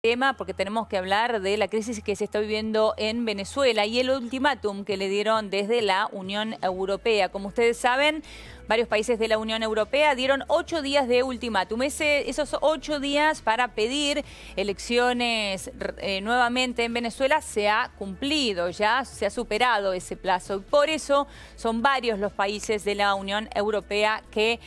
tema porque tenemos que hablar de la crisis que se está viviendo en Venezuela y el ultimátum que le dieron desde la Unión Europea. Como ustedes saben, varios países de la Unión Europea dieron 8 días de ultimátum. Esos 8 días para pedir elecciones nuevamente en Venezuela se ha cumplido, ya se ha superado ese plazo. Y por eso son varios los países de la Unión Europea que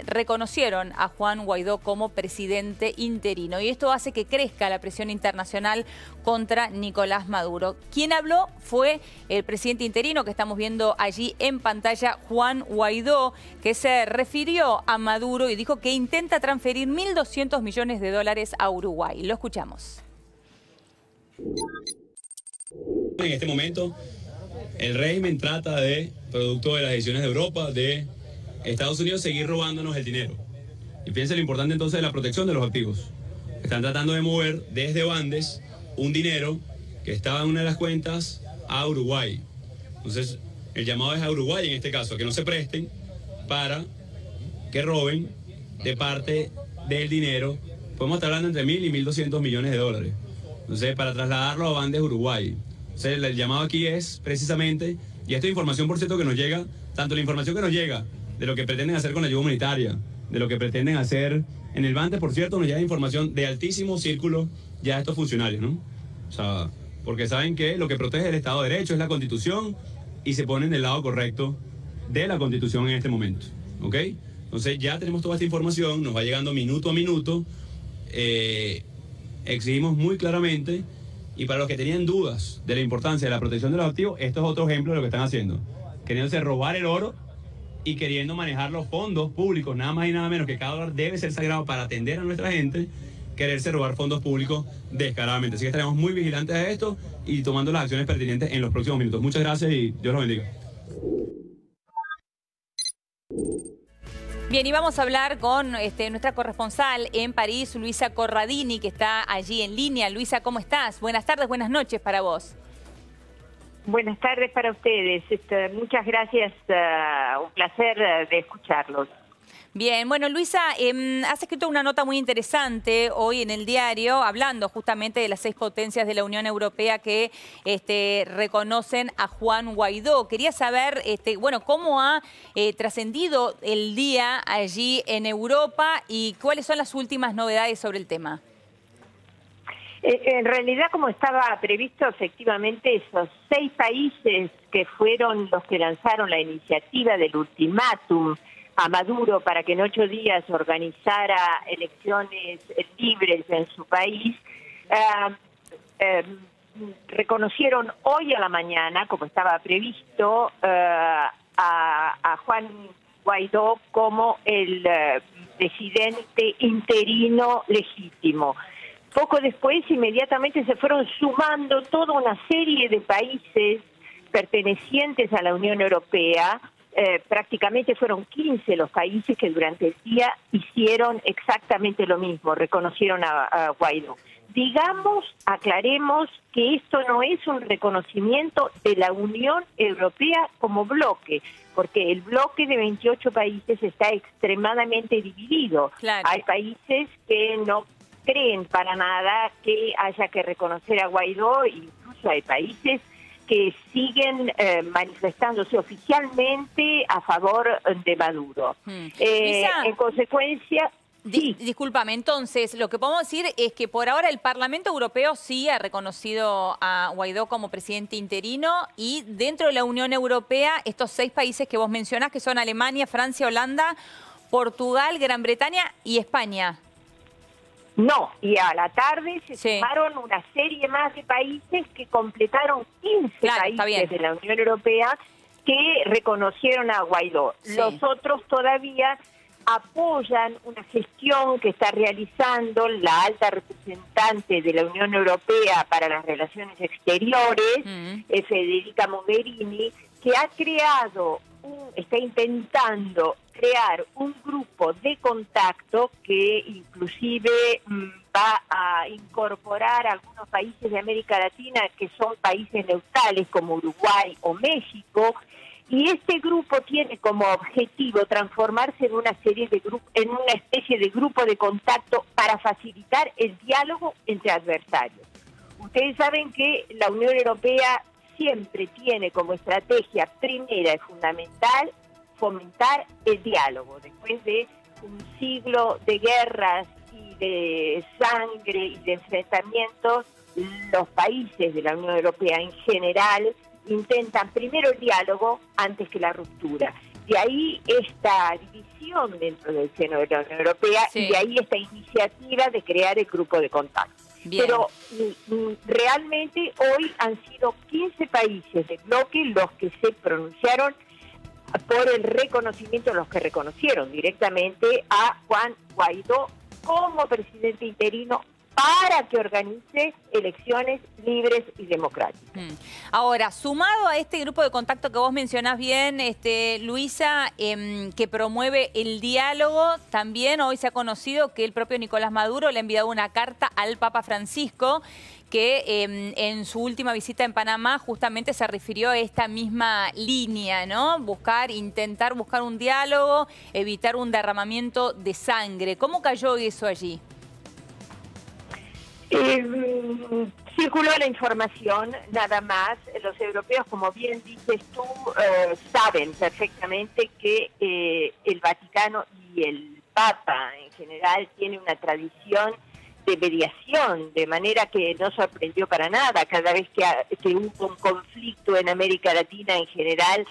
reconocieron a Juan Guaidó como presidente interino. Y esto hace que crezca la presión internacional contra Nicolás Maduro. Quien habló fue el presidente interino que estamos viendo allí en pantalla, Juan Guaidó, que se refirió a Maduro y dijo que intenta transferir 1.200 millones de dólares a Uruguay. Lo escuchamos. En este momento, el régimen trata de, producto de las decisiones de Europa, de Estados Unidos, seguir robándonos el dinero. Y fíjense lo importante entonces de la protección de los activos. Están tratando de mover desde Bandes un dinero que estaba en una de las cuentas a Uruguay. Entonces, el llamado es a Uruguay en este caso, a que no se presten para que roben de parte del dinero. Podemos estar hablando entre 1.000 y 1.200 millones de dólares. Entonces, para trasladarlo a Bandes, Uruguay. Entonces, el llamado aquí es precisamente, y esta información, por cierto, que nos llega, tanto la información que nos llega de lo que pretenden hacer con la ayuda humanitaria, de lo que pretenden hacer en el Bandes, por cierto, nos llega información de altísimo círculo ya de estos funcionarios, ¿no? O sea, porque saben que lo que protege el Estado de Derecho es la Constitución y se ponen del lado correcto de la Constitución en este momento, ¿ok? Entonces ya tenemos toda esta información, nos va llegando minuto a minuto, exigimos muy claramente, y para los que tenían dudas de la importancia de la protección de los activos, esto es otro ejemplo de lo que están haciendo, queriéndose robar el oro y queriendo manejar los fondos públicos, nada más y nada menos que cada dólar debe ser sagrado para atender a nuestra gente, quererse robar fondos públicos descaradamente. Así que estaremos muy vigilantes a esto y tomando las acciones pertinentes en los próximos minutos. Muchas gracias y Dios los bendiga. Bien, y vamos a hablar con nuestra corresponsal en París, Luisa Corradini, que está allí en línea. Luisa, ¿cómo estás? Buenas tardes, buenas noches para vos. Buenas tardes para ustedes. Muchas gracias. Un placer de escucharlos. Bien, bueno, Luisa, has escrito una nota muy interesante hoy en el diario, hablando justamente de las 6 potencias de la Unión Europea que reconocen a Juan Guaidó. Quería saber, bueno, cómo ha trascendido el día allí en Europa y cuáles son las últimas novedades sobre el tema. En realidad, como estaba previsto, efectivamente, esos 6 países que fueron los que lanzaron la iniciativa del ultimátum a Maduro para que en 8 días organizara elecciones libres en su país, reconocieron hoy a la mañana, como estaba previsto, a Juan Guaidó como el presidente interino legítimo. Poco después, inmediatamente se fueron sumando toda una serie de países pertenecientes a la Unión Europea. Prácticamente fueron 15 los países que durante el día hicieron exactamente lo mismo, reconocieron a Guaidó. Digamos, aclaremos que esto no es un reconocimiento de la Unión Europea como bloque, porque el bloque de 28 países está extremadamente dividido. Claro. Hay países que no creen para nada que haya que reconocer a Guaidó, incluso hay países que siguen manifestándose oficialmente a favor de Maduro. En consecuencia... Sí. Discúlpame, entonces, lo que podemos decir es que por ahora el Parlamento Europeo sí ha reconocido a Guaidó como presidente interino y dentro de la Unión Europea, estos 6 países que vos mencionás, que son Alemania, Francia, Holanda, Portugal, Gran Bretaña y España. No, y a la tarde se sumaron una serie más de países que completaron 15 países de la Unión Europea que reconocieron a Guaidó. Sí. Los otros todavía apoyan una gestión que está realizando la alta representante de la Unión Europea para las Relaciones Exteriores, Federica Mogherini, que ha creado está intentando crear un grupo de contacto que inclusive va a incorporar a algunos países de América Latina que son países neutrales como Uruguay o México, Y este grupo tiene como objetivo transformarse en una especie de grupo de contacto para facilitar el diálogo entre adversarios. Ustedes saben que la Unión Europea siempre tiene como estrategia primera y fundamental fomentar el diálogo. Después de un siglo de guerras y de sangre y de enfrentamientos, los países de la Unión Europea en general intentan primero el diálogo antes que la ruptura. De ahí esta división dentro del seno de la Unión Europea y de ahí esta iniciativa de crear el grupo de contacto. Bien. Pero realmente hoy han sido 15 países del bloque los que se pronunciaron por el reconocimiento, los que reconocieron directamente a Juan Guaidó como presidente interino para que organice elecciones libres y democráticas. Ahora, sumado a este grupo de contacto que vos mencionás bien, Luisa, que promueve el diálogo, también hoy se ha conocido que el propio Nicolás Maduro le ha enviado una carta al Papa Francisco que en su última visita en Panamá justamente se refirió a esta misma línea, ¿no? Intentar buscar un diálogo, evitar un derramamiento de sangre. ¿Cómo cayó eso allí? Circuló la información, nada más. Los europeos, como bien dices tú, saben perfectamente que el Vaticano y el Papa en general tiene una tradición de mediación, de manera que no sorprendió para nada. Cada vez que hubo un conflicto en América Latina en general,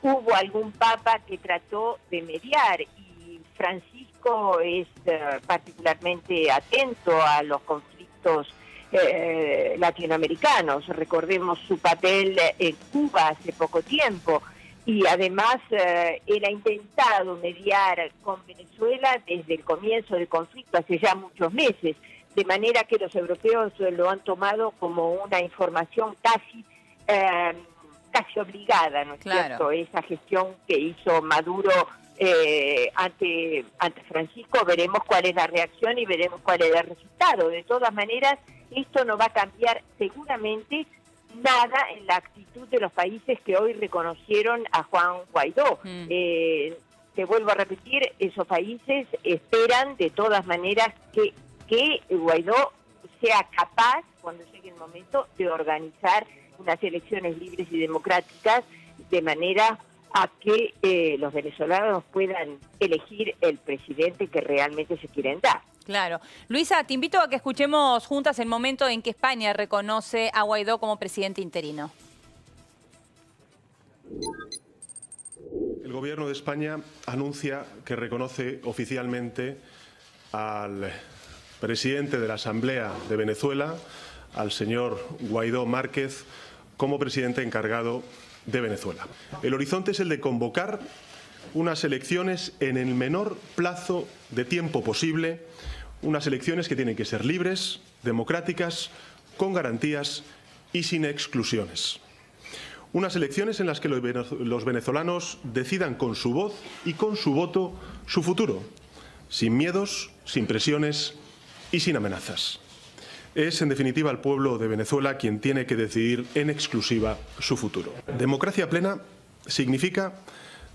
hubo algún Papa que trató de mediar, y Francisco es particularmente atento a los conflictos latinoamericanos. Recordemos su papel en Cuba hace poco tiempo, y además él ha intentado mediar con Venezuela desde el comienzo del conflicto, hace ya muchos meses, de manera que los europeos lo han tomado como una información casi obligada, ¿no es cierto? Esa gestión que hizo Maduro ante Francisco, veremos cuál es la reacción y veremos cuál es el resultado. De todas maneras, esto no va a cambiar seguramente nada en la actitud de los países que hoy reconocieron a Juan Guaidó. Te vuelvo a repetir, esos países esperan de todas maneras que Guaidó sea capaz, cuando llegue el momento, de organizar unas elecciones libres y democráticas, de manera a que los venezolanos puedan elegir el presidente que realmente se quieren dar. Claro. Luisa, te invito a que escuchemos juntas el momento en que España reconoce a Guaidó como presidente interino. El Gobierno de España anuncia que reconoce oficialmente al presidente de la Asamblea de Venezuela, al señor Guaidó Márquez, como presidente encargado de Venezuela. El horizonte es el de convocar unas elecciones en el menor plazo de tiempo posible, unas elecciones que tienen que ser libres, democráticas, con garantías y sin exclusiones. Unas elecciones en las que los venezolanos decidan con su voz y con su voto su futuro, sin miedos, sin presiones y sin amenazas. Es, en definitiva, el pueblo de Venezuela quien tiene que decidir en exclusiva su futuro. Democracia plena significa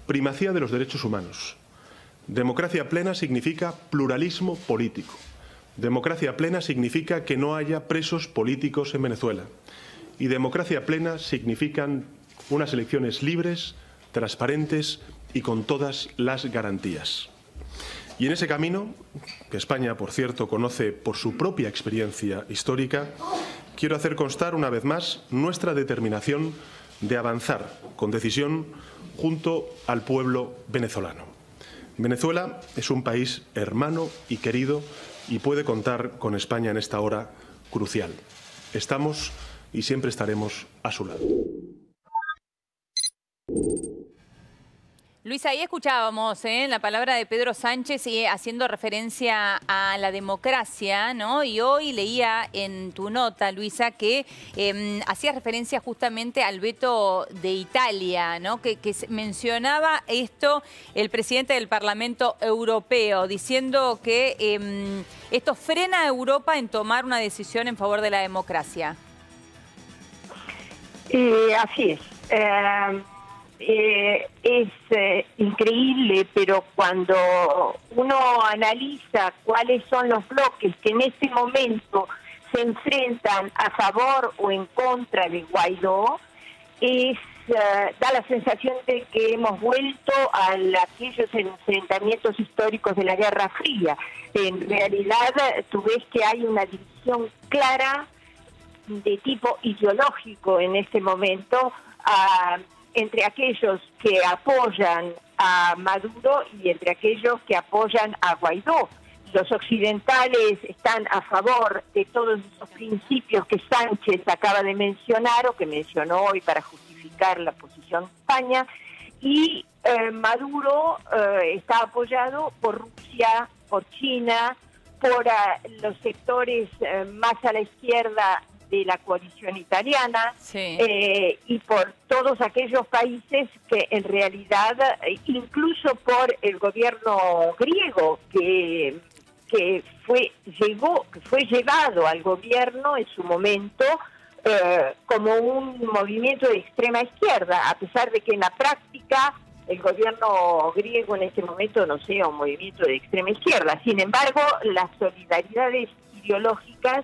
primacía de los derechos humanos. Democracia plena significa pluralismo político. Democracia plena significa que no haya presos políticos en Venezuela. Y democracia plena significan unas elecciones libres, transparentes y con todas las garantías. Y en ese camino, que España, por cierto, conoce por su propia experiencia histórica, quiero hacer constar una vez más nuestra determinación de avanzar con decisión junto al pueblo venezolano. Venezuela es un país hermano y querido y puede contar con España en esta hora crucial. Estamos y siempre estaremos a su lado. Luisa, ahí escuchábamos la palabra de Pedro Sánchez haciendo referencia a la democracia, ¿no? Y hoy leía en tu nota, Luisa, que hacías referencia justamente al veto de Italia, ¿no? Que mencionaba esto el presidente del Parlamento Europeo, diciendo que esto frena a Europa en tomar una decisión en favor de la democracia. Así es. es increíble, pero cuando uno analiza cuáles son los bloques que en este momento se enfrentan a favor o en contra de Guaidó, da la sensación de que hemos vuelto a aquellos enfrentamientos históricos de la Guerra Fría. En realidad, tú ves que hay una división clara de tipo ideológico en este momento entre aquellos que apoyan a Maduro y entre aquellos que apoyan a Guaidó. Los occidentales están a favor de todos esos principios que Sánchez acaba de mencionar o que mencionó hoy para justificar la posición de España, y Maduro está apoyado por Rusia, por China, por los sectores más a la izquierda de la coalición italiana, sí, y por todos aquellos países que en realidad, incluso por el gobierno griego, que fue llevado al gobierno en su momento como un movimiento de extrema izquierda, a pesar de que en la práctica el gobierno griego en este momento no sea un movimiento de extrema izquierda. Sin embargo, las solidaridades ideológicas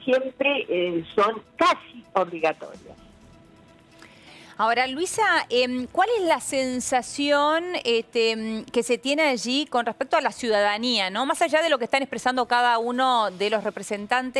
siempre son casi obligatorias. Ahora, Luisa, ¿cuál es la sensación que se tiene allí con respecto a la ciudadanía, ¿no? Más allá de lo que están expresando cada uno de los representantes